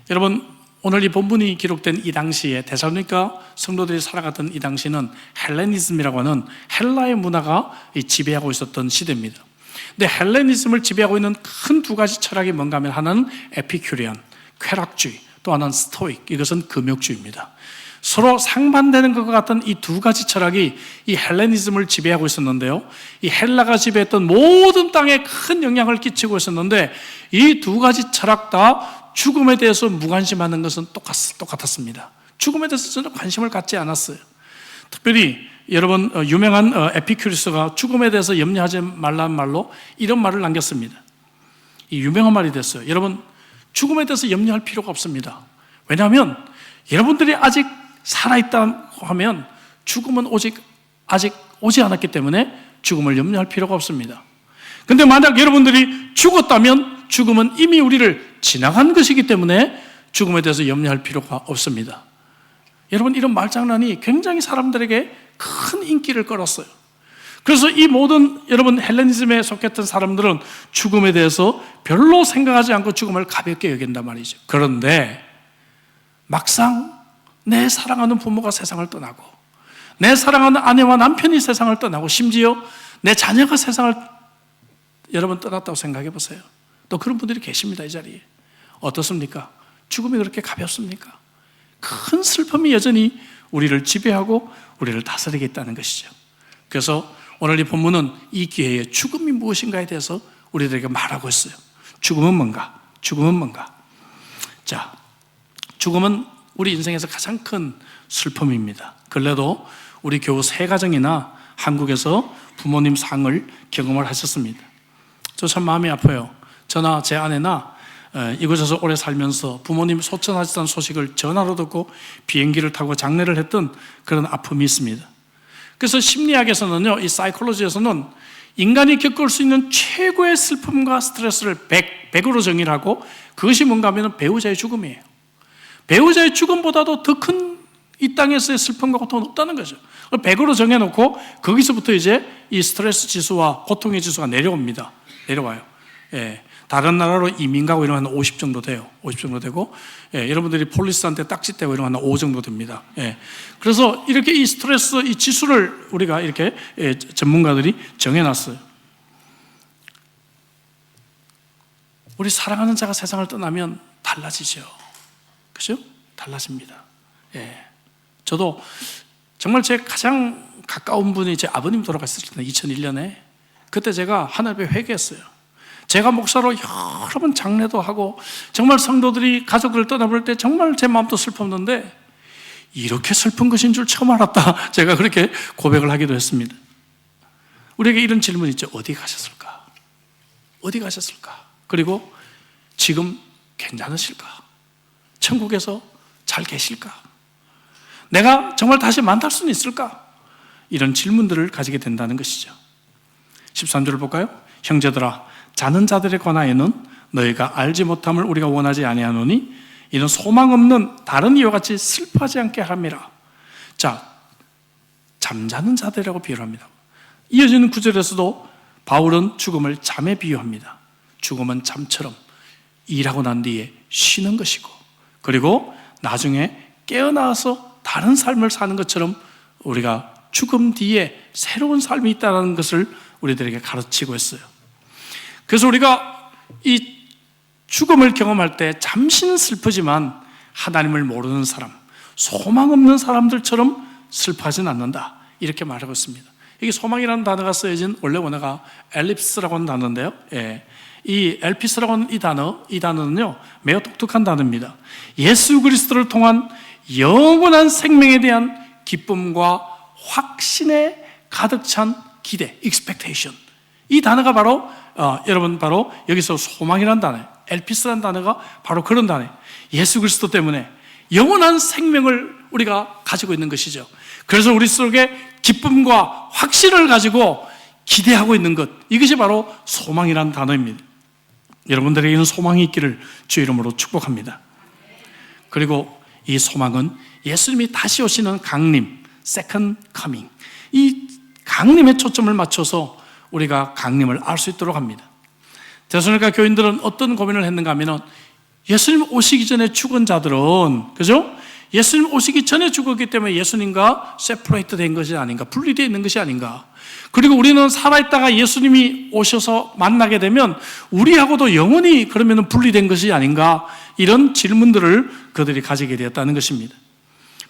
여러분, 오늘 이 본문이 기록된 이 당시에 테살로니가 성도들이 살아갔던 이 당시는 헬레니즘이라고 하는 헬라의 문화가 지배하고 있었던 시대입니다. 근데 헬레니즘을 지배하고 있는 큰 두 가지 철학이 뭔가 하면 하나는 에피큐리안, 쾌락주의, 또 하나는 스토익, 이것은 금욕주의입니다. 서로 상반되는 것과 같은 이 두 가지 철학이 이 헬레니즘을 지배하고 있었는데요, 이 헬라가 지배했던 모든 땅에 큰 영향을 끼치고 있었는데 이 두 가지 철학 다 죽음에 대해서 무관심하는 것은 똑같았습니다. 죽음에 대해서 전혀 관심을 갖지 않았어요. 특별히 여러분 유명한 에피큐리스가 죽음에 대해서 염려하지 말라는 말로 이런 말을 남겼습니다. 이 유명한 말이 됐어요. 여러분, 죽음에 대해서 염려할 필요가 없습니다. 왜냐하면 여러분들이 아직 살아있다고 하면 죽음은 아직 오지 않았기 때문에 죽음을 염려할 필요가 없습니다. 근데 만약 여러분들이 죽었다면 죽음은 이미 우리를 지나간 것이기 때문에 죽음에 대해서 염려할 필요가 없습니다. 여러분, 이런 말장난이 굉장히 사람들에게 큰 인기를 끌었어요. 그래서 이 모든 여러분 헬레니즘에 속했던 사람들은 죽음에 대해서 별로 생각하지 않고 죽음을 가볍게 여긴단 말이죠. 그런데 막상 내 사랑하는 부모가 세상을 떠나고 내 사랑하는 아내와 남편이 세상을 떠나고 심지어 내 자녀가 세상을 여러분 떠났다고 생각해 보세요. 또 그런 분들이 계십니다. 이 자리에. 어떻습니까? 죽음이 그렇게 가볍습니까? 큰 슬픔이 여전히 우리를 지배하고 우리를 다스리게 있다는 것이죠. 그래서 오늘 이 본문은 이 기회에 죽음이 무엇인가에 대해서 우리들에게 말하고 있어요. 죽음은 뭔가? 죽음은 뭔가? 자, 죽음은 우리 인생에서 가장 큰 슬픔입니다. 근래도 우리 교우 3가정이나 한국에서 부모님 상을 경험을 하셨습니다. 저 참 마음이 아파요. 저나 제 아내나 이곳에서 오래 살면서 부모님 소천하셨다는 소식을 전화로 듣고 비행기를 타고 장례를 했던 그런 아픔이 있습니다. 그래서 심리학에서는요, 이 사이콜로지에서는 인간이 겪을 수 있는 최고의 슬픔과 스트레스를 100으로 정의를 하고 그것이 뭔가 하면 배우자의 죽음이에요. 배우자의 죽음보다도 더 큰 이 땅에서의 슬픔과 고통은 없다는 거죠. 100으로 정해놓고 거기서부터 이제 이 스트레스 지수와 고통의 지수가 내려와요. 예. 다른 나라로 이민 가고 이러면 한 50 정도 돼요. 50 정도 되고, 예, 여러분들이 폴리스한테 딱지 떼고 이러면 한 5 정도 됩니다. 예. 그래서 이렇게 이 스트레스, 이 지수를 우리가 이렇게 전문가들이 정해놨어요. 우리 사랑하는 자가 세상을 떠나면 달라지죠. 그죠? 달라집니다. 예. 저도 정말 제 가장 가까운 분이 제 아버님 돌아가셨을 때 2001년에 그때 제가 하나님 앞에 회개했어요. 제가 목사로 여러 번 장례도 하고 정말 성도들이 가족을 떠나볼 때 정말 제 마음도 슬펐는데 이렇게 슬픈 것인 줄 처음 알았다. 제가 그렇게 고백을 하기도 했습니다. 우리에게 이런 질문이 있죠. 어디 가셨을까? 어디 가셨을까? 그리고 지금 괜찮으실까? 천국에서 잘 계실까? 내가 정말 다시 만날 수는 있을까? 이런 질문들을 가지게 된다는 것이죠. 13절을 볼까요? 형제들아, 자는 자들에 관하여는 너희가 알지 못함을 우리가 원하지 아니하노니 이는 소망 없는 다른 이와 같이 슬퍼하지 않게 함이라. 자, 잠자는 자들이라고 비유를 합니다. 이어지는 구절에서도 바울은 죽음을 잠에 비유합니다. 죽음은 잠처럼 일하고 난 뒤에 쉬는 것이고, 그리고 나중에 깨어나서 다른 삶을 사는 것처럼 우리가 죽음 뒤에 새로운 삶이 있다는 것을 우리들에게 가르치고 있어요. 그래서 우리가 이 죽음을 경험할 때 잠시는 슬프지만 하나님을 모르는 사람, 소망 없는 사람들처럼 슬퍼하진 않는다, 이렇게 말하고 있습니다. 이게 소망이라는 단어가 쓰여진 원래 원어가 엘립스라고 하는 단어인데요, 예. 이 엘피스라고 하는 이 단어는요 매우 독특한 단어입니다. 예수 그리스도를 통한 영원한 생명에 대한 기쁨과 확신에 가득 찬 기대, expectation. 이 단어가 바로 여러분 바로 여기서 소망이라는 단어예요. 엘피스라는 단어가 바로 그런 단어예요. 예수 그리스도 때문에 영원한 생명을 우리가 가지고 있는 것이죠. 그래서 우리 속에 기쁨과 확신을 가지고 기대하고 있는 것, 이것이 바로 소망이라는 단어입니다. 여러분들에게는 소망이 있기를 주 이름으로 축복합니다. 그리고 이 소망은 예수님이 다시 오시는 강림, second coming, 이 강림에 초점을 맞춰서 우리가 강림을 알 수 있도록 합니다. 데살로니가 교인들은 어떤 고민을 했는가 하면 예수님 오시기 전에 죽은 자들은, 그죠? 예수님 오시기 전에 죽었기 때문에 예수님과 세퍼레이트 된 것이 아닌가, 분리되어 있는 것이 아닌가. 그리고 우리는 살아있다가 예수님이 오셔서 만나게 되면 우리하고도 영원히 그러면 분리된 것이 아닌가, 이런 질문들을 그들이 가지게 되었다는 것입니다.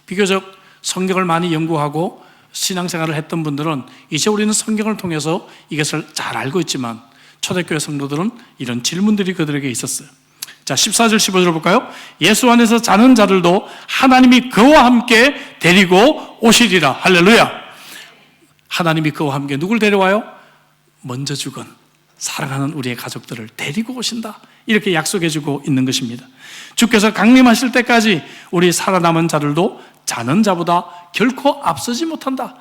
비교적 성경을 많이 연구하고 신앙생활을 했던 분들은 이제 우리는 성경을 통해서 이것을 잘 알고 있지만 초대교회 성도들은 이런 질문들이 그들에게 있었어요. 자, 14절 15절을 볼까요? 예수 안에서 자는 자들도 하나님이 그와 함께 데리고 오시리라. 할렐루야. 하나님이 그와 함께 누굴 데려와요? 먼저 죽은 사랑하는 우리의 가족들을 데리고 오신다, 이렇게 약속해주고 있는 것입니다. 주께서 강림하실 때까지 우리 살아남은 자들도 자는 자보다 결코 앞서지 못한다.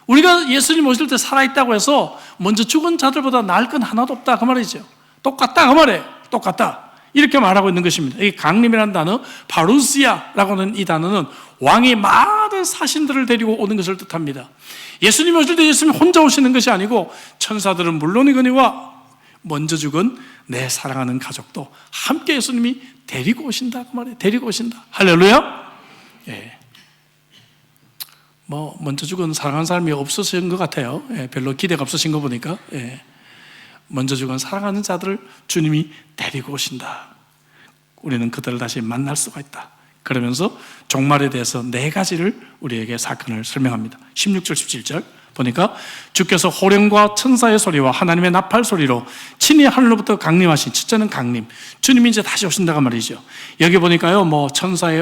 우리가 예수님 오실 때 살아있다고 해서 먼저 죽은 자들보다 나을 건 하나도 없다, 그 말이죠. 똑같다, 그 말이에요. 똑같다, 이렇게 말하고 있는 것입니다. 이 강림이라는 단어, 파루시아라고 하는 이 단어는 왕이 많은 사신들을 데리고 오는 것을 뜻합니다. 예수님 오실 때 예수님 혼자 오시는 것이 아니고 천사들은 물론이거니와 먼저 죽은 내 사랑하는 가족도 함께 예수님이 데리고 오신다, 그 말이에요. 데리고 오신다. 할렐루야. 예. 먼저 죽은 사랑하는 사람이 없으신 것 같아요. 예, 별로 기대가 없으신 거 보니까. 예. 먼저 죽은 사랑하는 자들을 주님이 데리고 오신다. 우리는 그들을 다시 만날 수가 있다. 그러면서 종말에 대해서 4가지를 우리에게 사건을 설명합니다. 16절 17절 보니까 주께서 호령과 천사의 소리와 하나님의 나팔 소리로 친히 하늘로부터 강림하신, 첫째는 강림, 주님이 이제 다시 오신다고 말이죠. 여기 보니까요 천사의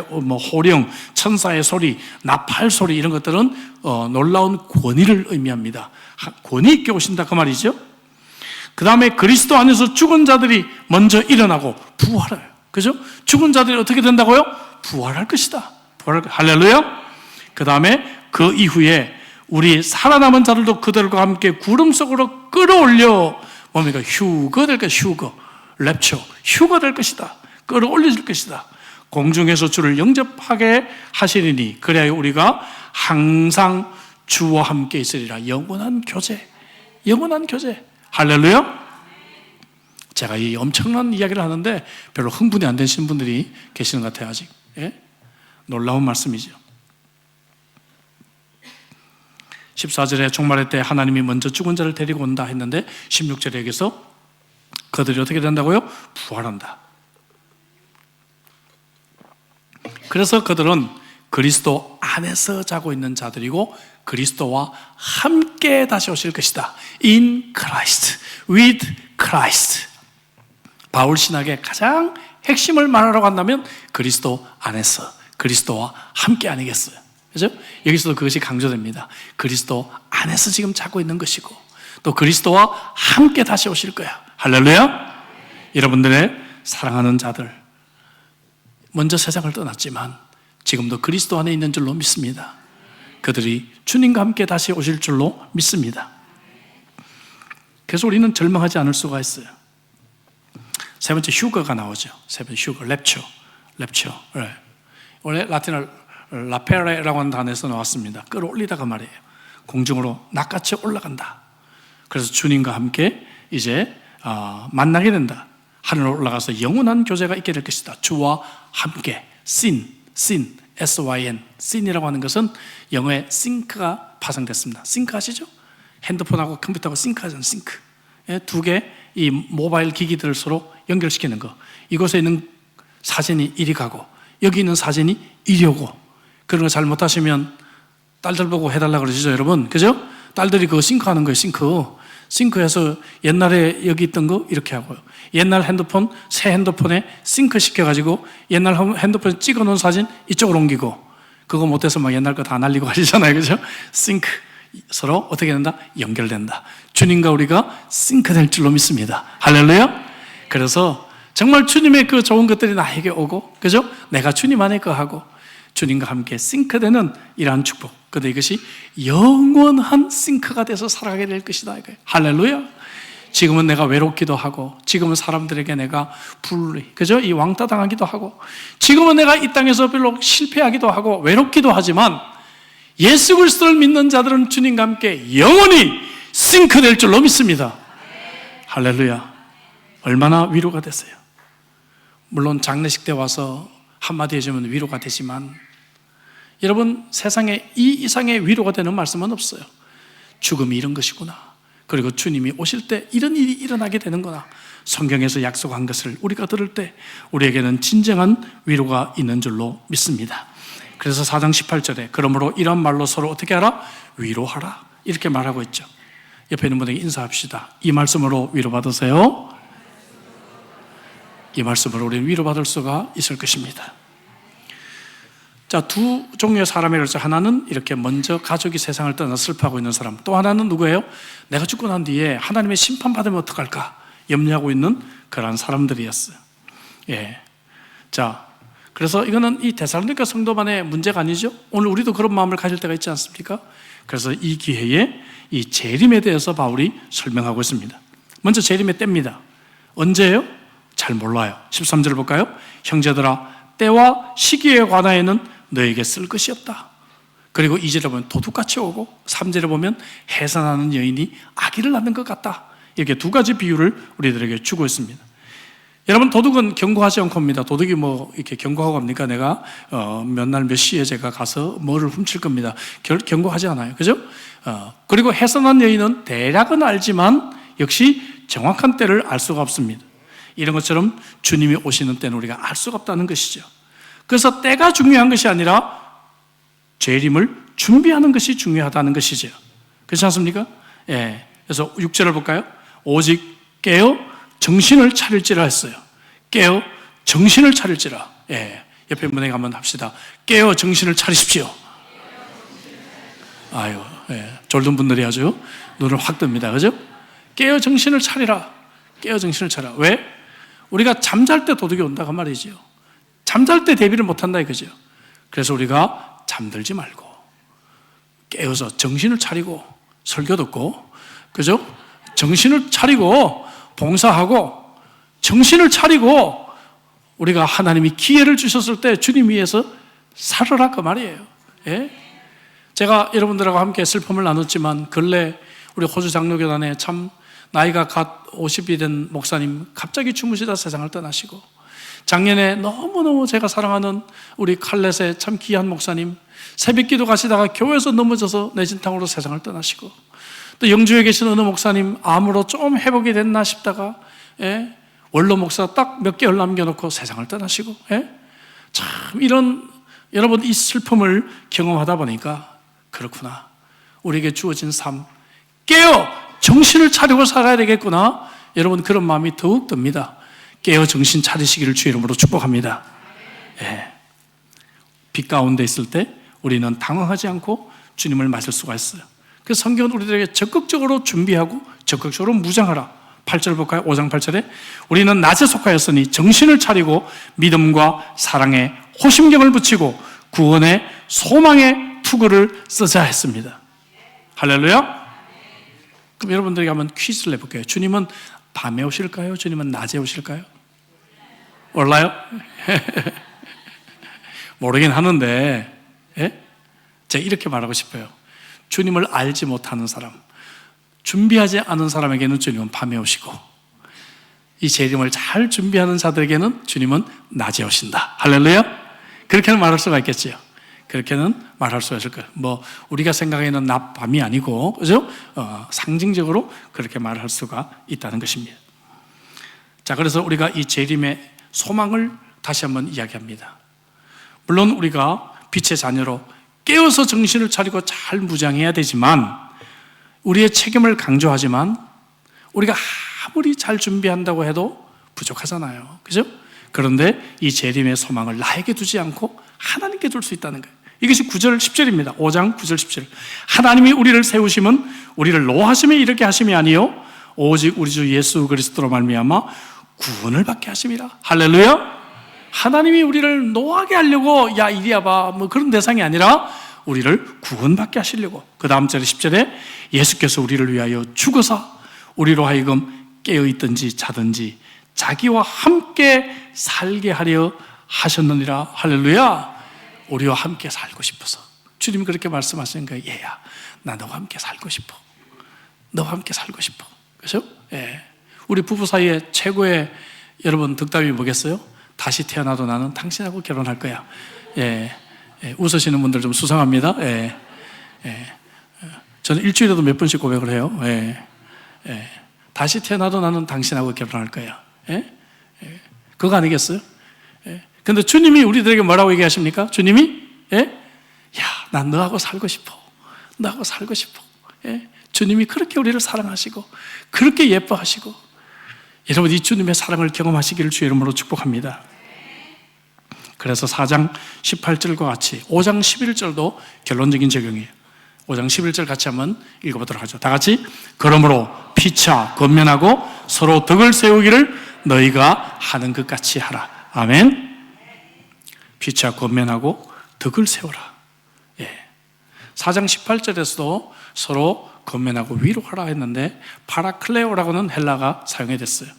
호령, 천사의 소리, 나팔 소리, 이런 것들은 놀라운 권위를 의미합니다. 권위 있게 오신다, 그 말이죠. 그 다음에 그리스도 안에서 죽은 자들이 먼저 일어나고 부활해요. 그죠? 죽은 자들이 어떻게 된다고요? 부활할 것이다. 할렐루야. 그 다음에 그 이후에 우리 살아남은 자들도 그들과 함께 구름 속으로 끌어올려 뭡니까? 휴거 될 것이다. 휴거, 랩처, 휴거 될 것이다. 끌어올려질 것이다. 공중에서 주를 영접하게 하시리니 그래야 우리가 항상 주와 함께 있으리라. 영원한 교제, 영원한 교제. 할렐루야. 제가 이 엄청난 이야기를 하는데 별로 흥분이 안 되신 분들이 계시는 것 같아요, 아직. 예? 놀라운 말씀이죠. 14절에 종말의 때 하나님이 먼저 죽은 자를 데리고 온다 했는데 16절에 여기서 그들이 어떻게 된다고요? 부활한다. 그래서 그들은 그리스도 안에서 자고 있는 자들이고 그리스도와 함께 다시 오실 것이다. In Christ, with Christ. 바울 신학의 가장 핵심을 말하라고 한다면 그리스도 안에서, 그리스도와 함께 아니겠어요? 그죠? 여기서도 그것이 강조됩니다. 그리스도 안에서 지금 자고 있는 것이고 또 그리스도와 함께 다시 오실 거야. 할렐루야! 여러분들의 사랑하는 자들, 먼저 세상을 떠났지만 지금도 그리스도 안에 있는 줄로 믿습니다. 그들이 주님과 함께 다시 오실 줄로 믿습니다. 그래서 우리는 절망하지 않을 수가 있어요. 세 번째 휴거가 나오죠. 세 번째 휴거, 랩처. 네. 원래 라틴어 라페레라고 하는 단어에서 나왔습니다. 끌어올리다가 말이에요. 공중으로 낚아채 올라간다. 그래서 주님과 함께 이제 만나게 된다. 하늘로 올라가서 영원한 교제가 있게 될 것이다. 주와 함께. sin, S-Y-N, sin이라고 하는 것은 영어에 싱크가 파생됐습니다. 싱크 아시죠? 핸드폰하고 컴퓨터하고 싱크하잖아요. 싱크. 두 개 이 모바일 기기들을 서로 연결시키는 거. 이곳에 있는 사진이 이리 가고 여기 있는 사진이 이리 오고, 그런 거 잘못하시면 딸들 보고 해달라고 그러시죠, 여러분? 그죠? 딸들이 그거 싱크하는 거예요. 싱크해서 옛날에 여기 있던 거 이렇게 하고요. 옛날 핸드폰, 새 핸드폰에 싱크 시켜가지고 옛날 핸드폰에 찍어놓은 사진 이쪽으로 옮기고, 그거 못해서 막 옛날 거 다 날리고 하시잖아요. 그죠? 싱크. 서로 어떻게 된다? 연결된다. 주님과 우리가 싱크될 줄로 믿습니다. 할렐루야. 그래서 정말 주님의 그 좋은 것들이 나에게 오고, 그죠? 내가 주님 안에 거하고 주님과 함께 싱크되는 이러한 축복. 그런데 이것이 영원한 싱크가 돼서 살아가게 될 것이다 이거예요. 할렐루야. 지금은 내가 외롭기도 하고, 지금은 사람들에게 내가 그죠? 이 왕따 당하기도 하고, 지금은 내가 이 땅에서 별로 실패하기도 하고 외롭기도 하지만, 예수 그리스도를 믿는 자들은 주님과 함께 영원히 싱크될 줄로 믿습니다. 할렐루야. 얼마나 위로가 되세요. 물론 장례식 때 와서 한마디 해주면 위로가 되지만, 여러분, 세상에 이 이상의 위로가 되는 말씀은 없어요. 죽음이 이런 것이구나, 그리고 주님이 오실 때 이런 일이 일어나게 되는구나, 성경에서 약속한 것을 우리가 들을 때 우리에게는 진정한 위로가 있는 줄로 믿습니다. 그래서 4장 18절에 그러므로 이런 말로 서로 어떻게 하라? 위로하라, 이렇게 말하고 있죠. 옆에 있는 분에게 인사합시다. 이 말씀으로 위로받으세요. 이 말씀으로 우리는 위로받을 수가 있을 것입니다. 자, 두 종류의 사람이 그렇죠. 하나는 이렇게 먼저 가족이 세상을 떠나 슬퍼하고 있는 사람, 또 하나는 누구예요? 내가 죽고 난 뒤에 하나님의 심판받으면 어떡할까 염려하고 있는 그런 사람들이었어요. 예. 자, 그래서 이거는 이 데살로니가 성도만의 문제가 아니죠. 오늘 우리도 그런 마음을 가질 때가 있지 않습니까? 그래서 이 기회에 이 재림에 대해서 바울이 설명하고 있습니다. 먼저 재림의 때입니다. 언제예요? 잘 몰라요. 13절을 볼까요? 형제들아, 때와 시기에 관하여는 너에게 쓸 것이 없다. 그리고 2절에 보면 도둑같이 오고, 3절에 보면 해산하는 여인이 아기를 낳는 것 같다. 이렇게 두 가지 비유를 우리들에게 주고 있습니다. 여러분, 도둑은 경고하지 않고 옵니다. 도둑이 뭐 이렇게 경고하고 갑니까? 내가 몇 날 몇 시에 제가 가서 뭐를 훔칠 겁니다. 경고하지 않아요. 그죠? 그리고 해산한 여인은 대략은 알지만 역시 정확한 때를 알 수가 없습니다. 이런 것처럼 주님이 오시는 때는 우리가 알 수가 없다는 것이죠. 그래서 때가 중요한 것이 아니라 재림을 준비하는 것이 중요하다는 것이죠. 그렇지 않습니까? 예. 그래서 6절을 볼까요? 오직 깨어 정신을 차릴지라 했어요. 깨어 정신을 차릴지라. 예. 옆에 분에게 한번 합시다. 깨어 정신을 차리십시오. 아유, 예. 졸던 분들이 아주 눈을 확 뜹니다. 그죠? 깨어 정신을 차리라. 깨어 정신을 차리라. 왜? 우리가 잠잘 때 도둑이 온다고 말이죠. 잠잘 때 대비를 못한다 이거죠. 그래서 우리가 잠들지 말고 깨어서 정신을 차리고 설교 듣고, 그죠? 정신을 차리고 봉사하고 정신을 차리고 우리가 하나님이 기회를 주셨을 때 주님 위해서 살아라 그 말이에요. 예? 제가 여러분들하고 함께 슬픔을 나눴지만 근래 우리 호주 장로교단에 참 나이가 갓 50이 된 목사님 갑자기 주무시다 세상을 떠나시고, 작년에 너무너무 제가 사랑하는 우리 칼렛의 참 귀한 목사님 새벽기도 가시다가 교회에서 넘어져서 뇌진탕으로 세상을 떠나시고, 또 영주에 계신 어느 목사님 암으로 좀 회복이 됐나 싶다가 원로 목사 딱 몇 개월 남겨놓고 세상을 떠나시고, 참 이런 여러분 이 슬픔을 경험하다 보니까 그렇구나, 우리에게 주어진 삶 깨어 정신을 차리고 살아야 되겠구나, 여러분 그런 마음이 더욱 듭니다. 깨어 정신 차리시기를 주의 이름으로 축복합니다. 빛 가운데 있을 때 우리는 당황하지 않고 주님을 맞을 수가 있어요. 그래서 성경은 우리들에게 적극적으로 준비하고 적극적으로 무장하라. 8절 볼까요? 5장 8절에 우리는 낮에 속하였으니 정신을 차리고 믿음과 사랑에 호심경을 붙이고 구원의 소망의 투구를 쓰자 했습니다. 할렐루야. 그럼 여러분들에게 한번 퀴즈를 내볼게요. 주님은 밤에 오실까요? 주님은 낮에 오실까요? 몰라요? 모르긴 하는데 제가 이렇게 말하고 싶어요. 주님을 알지 못하는 사람, 준비하지 않은 사람에게는 주님은 밤에 오시고, 이 재림을 잘 준비하는 자들에게는 주님은 낮에 오신다. 할렐루야. 그렇게는 말할 수가 있겠지요. 그렇게는 말할 수가 있을 거예요. 뭐 우리가 생각하는 낮 밤이 아니고, 그죠? 상징적으로 그렇게 말할 수가 있다는 것입니다. 자, 그래서 우리가 이 재림의 소망을 다시 한번 이야기합니다. 물론 우리가 빛의 자녀로 깨어서 정신을 차리고 잘 무장해야 되지만, 우리의 책임을 강조하지만 우리가 아무리 잘 준비한다고 해도 부족하잖아요. 그죠? 그런데 이 재림의 소망을 나에게 두지 않고 하나님께 둘 수 있다는 거예요. 이것이 9절 10절입니다. 5장 9절 10절. 하나님이 우리를 세우심은 우리를 노하심에 이르게 하심이 아니요 오직 우리 주 예수 그리스도로 말미암아 구원을 받게 하심이라. 할렐루야. 하나님이 우리를 노하게 하려고 야 이리 와봐 뭐 그런 대상이 아니라 우리를 구원받게 하시려고. 그 다음 절에 10절에 예수께서 우리를 위하여 죽어서 우리로 하여금 깨어있든지 자든지 자기와 함께 살게 하려 하셨느니라. 할렐루야. 우리와 함께 살고 싶어서 주님이 그렇게 말씀하시는 거예요. 얘야, 나 너와 함께 살고 싶어. 너와 함께 살고 싶어. 그렇죠? 우리 부부 사이에 최고의 여러분 덕담이 뭐겠어요? 다시 태어나도 나는 당신하고 결혼할 거야. 웃으시는 분들 좀 수상합니다. 저는 일주일에도 몇 번씩 고백을 해요. 다시 태어나도 나는 당신하고 결혼할 거야. 그거 아니겠어요? 근데 주님이 우리들에게 뭐라고 얘기하십니까? 주님이 야, 난 너하고 살고 싶어. 너하고 살고 싶어. 주님이 그렇게 우리를 사랑하시고 그렇게 예뻐하시고, 여러분 이 주님의 사랑을 경험하시기를 주의 이름으로 축복합니다. 그래서 4장 18절과 같이 5장 11절도 결론적인 적용이에요. 5장 11절 같이 한번 읽어보도록 하죠. 다 같이. 그러므로 피차 권면하고 서로 덕을 세우기를 너희가 하는 것 같이 하라. 아멘. 피차 권면하고 덕을 세우라. 4장 18절에서도 서로 권면하고 위로하라 했는데 파라클레오라고는 헬라가 사용이 됐어요.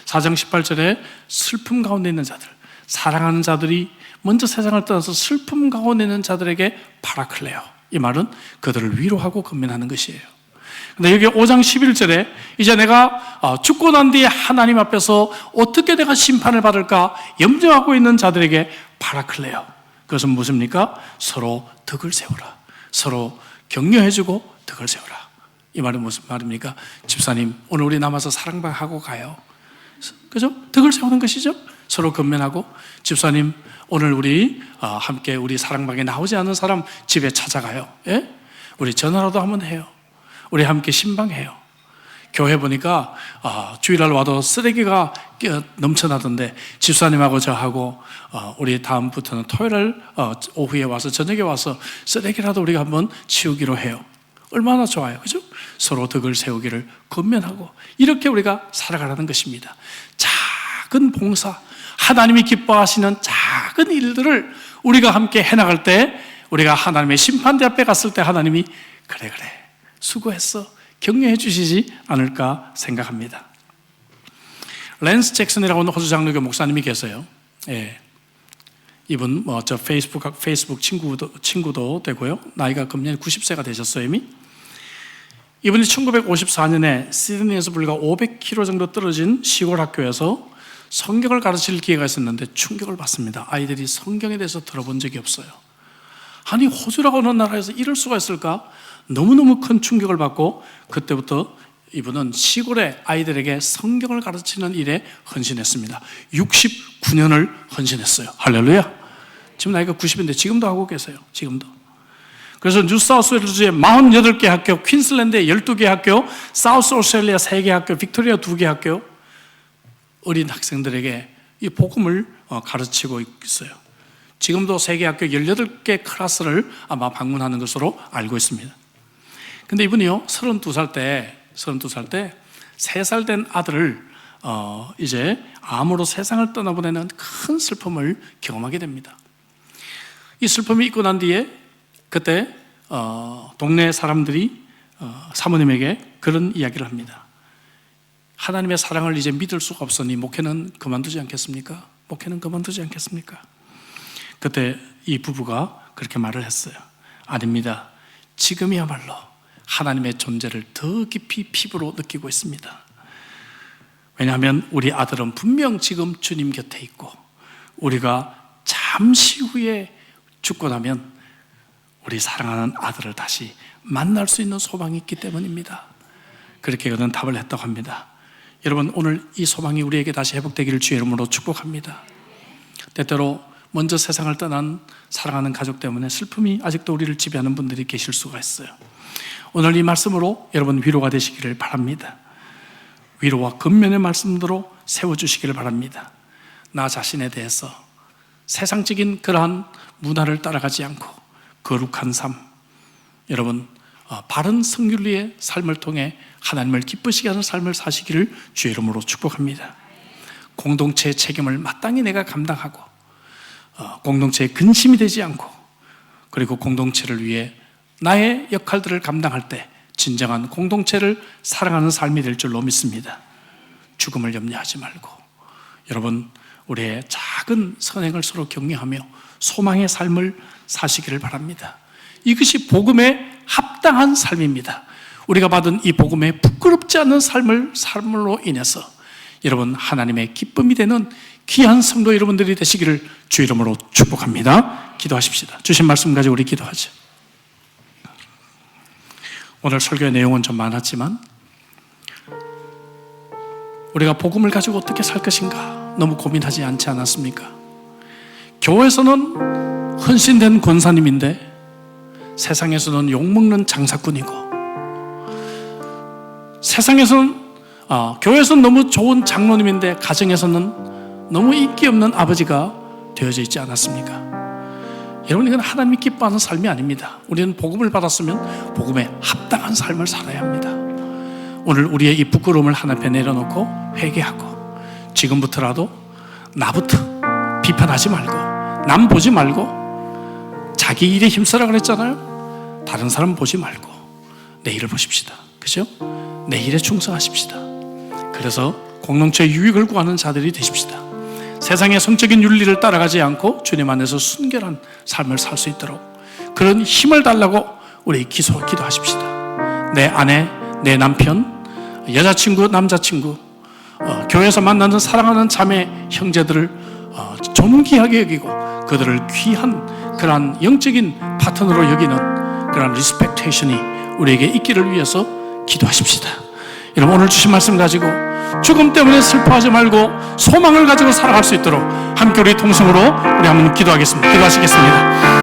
4장 18절에 슬픔 가운데 있는 자들, 사랑하는 자들이 먼저 세상을 떠나서 슬픔 가운데 있는 자들에게 파라클레오, 이 말은 그들을 위로하고 권면하는 것이에요. 근데 여기 5장 11절에 이제 내가 죽고 난 뒤에 하나님 앞에서 어떻게 내가 심판을 받을까 염려하고 있는 자들에게 파라클레오, 그것은 무엇입니까? 서로 덕을 세우라. 서로 격려해주고 덕을 세우라. 이 말은 무슨 말입니까? 집사님, 오늘 우리 남아서 사랑방하고 가요. 그죠? 덕을 세우는 것이죠. 서로 건면하고, 집사님, 오늘 우리 함께 우리 사랑방에 나오지 않은 사람 집에 찾아가요. 우리 전화라도 한번 해요. 우리 함께 신방해요. 교회 보니까 주일날 와도 쓰레기가 넘쳐나던데 집사님하고 저하고 우리 다음부터는 토요일 오후에 와서 저녁에 와서 쓰레기라도 우리가 한번 치우기로 해요. 얼마나 좋아요. 그죠? 서로 덕을 세우기를 권면하고 이렇게 우리가 살아가라는 것입니다. 작은 봉사, 하나님이 기뻐하시는 작은 일들을 우리가 함께 해나갈 때, 우리가 하나님의 심판대 앞에 갔을 때 하나님이 그래 수고했어 격려해 주시지 않을까 생각합니다. 랜스 잭슨이라고 하는 호주 장로교 목사님이 계세요. 이분 저 페이스북 친구도 되고요. 나이가 금년 90세가 되셨어요 이미. 이분이 1954년에 시드니에서 불과 500km 정도 떨어진 시골 학교에서 성경을 가르칠 기회가 있었는데 충격을 받습니다. 아이들이 성경에 대해서 들어본 적이 없어요. 아니, 호주라고 하는 나라에서 이럴 수가 있을까? 너무너무 큰 충격을 받고 그때부터 이분은 시골의 아이들에게 성경을 가르치는 일에 헌신했습니다. 69년을 헌신했어요. 할렐루야. 지금 나이가 90인데 지금도 하고 계세요. 지금도. 그래서 뉴사우스웨일즈의 48개 학교, 퀸슬랜드의 12개 학교, 사우스 오스트레일리아 3개 학교, 빅토리아 2개 학교, 어린 학생들에게 이 복음을 가르치고 있어요. 지금도 세계 학교 18개 클래스를 아마 방문하는 것으로 알고 있습니다. 근데 이분이요, 32살 때 3살 된 아들을 이제 암으로 세상을 떠나보내는 큰 슬픔을 경험하게 됩니다. 이 슬픔이 있고 난 뒤에 그때 동네 사람들이 사모님에게 그런 이야기를 합니다. 하나님의 사랑을 이제 믿을 수가 없으니 목회는 그만두지 않겠습니까? 목회는 그만두지 않겠습니까? 그때 이 부부가 그렇게 말을 했어요. 아닙니다. 지금이야말로 하나님의 존재를 더 깊이 피부로 느끼고 있습니다. 왜냐하면 우리 아들은 분명 지금 주님 곁에 있고 우리가 잠시 후에 죽고 나면 우리 사랑하는 아들을 다시 만날 수 있는 소망이 있기 때문입니다. 그렇게 그는 답을 했다고 합니다. 여러분, 오늘 이 소망이 우리에게 다시 회복되기를 주의 이름으로 축복합니다. 때때로 먼저 세상을 떠난 사랑하는 가족 때문에 슬픔이 아직도 우리를 지배하는 분들이 계실 수가 있어요. 오늘 이 말씀으로 여러분 위로가 되시기를 바랍니다. 위로와 근면의 말씀으로 세워주시기를 바랍니다. 나 자신에 대해서 세상적인 그러한 문화를 따라가지 않고 거룩한 삶, 여러분 바른 성윤리의 삶을 통해 하나님을 기쁘시게 하는 삶을 사시기를 주의 이름으로 축복합니다. 공동체의 책임을 마땅히 내가 감당하고 공동체의 근심이 되지 않고 그리고 공동체를 위해 나의 역할들을 감당할 때 진정한 공동체를 사랑하는 삶이 될 줄로 믿습니다. 죽음을 염려하지 말고 여러분 우리의 작은 선행을 서로 격려하며 소망의 삶을 사시기를 바랍니다. 이것이 복음에 합당한 삶입니다. 우리가 받은 이 복음에 부끄럽지 않은 삶으로 인해서 여러분 하나님의 기쁨이 되는 귀한 성도 여러분들이 되시기를 주 이름으로 축복합니다. 기도하십시다. 주신 말씀 가지고 우리 기도하죠. 오늘 설교의 내용은 좀 많았지만 우리가 복음을 가지고 어떻게 살 것인가 너무 고민하지 않지 않았습니까? 교회에서는 헌신된 권사님인데 세상에서는 욕먹는 장사꾼이고 교회에서는 너무 좋은 장로님인데 가정에서는 너무 인기 없는 아버지가 되어져 있지 않았습니까? 여러분, 이건 하나님이 기뻐하는 삶이 아닙니다. 우리는 복음을 받았으면 복음에 합당한 삶을 살아야 합니다. 오늘 우리의 이 부끄러움을 하나님께 내려놓고 회개하고 지금부터라도 나부터 비판하지 말고 남 보지 말고 자기 일에 힘쓰라 그랬잖아요. 다른 사람 보지 말고 내 일을 보십시다. 그죠? 내 일에 충성하십시다. 그래서 공동체 유익을 구하는 자들이 되십시다. 세상의 성적인 윤리를 따라가지 않고 주님 안에서 순결한 삶을 살 수 있도록 그런 힘을 달라고 우리 기도하십시다. 내 아내, 내 남편, 여자친구, 남자친구, 교회에서 만나는 사랑하는 자매, 형제들을 존귀하게 여기고 그들을 귀한 그러한 영적인 파트너로 여기는 그러한 리스펙테이션이 우리에게 있기를 위해서 기도하십시다. 여러분, 오늘 주신 말씀 가지고 죽음 때문에 슬퍼하지 말고 소망을 가지고 살아갈 수 있도록 함께 우리 통성으로 우리 한번 기도하겠습니다. 기도하시겠습니다.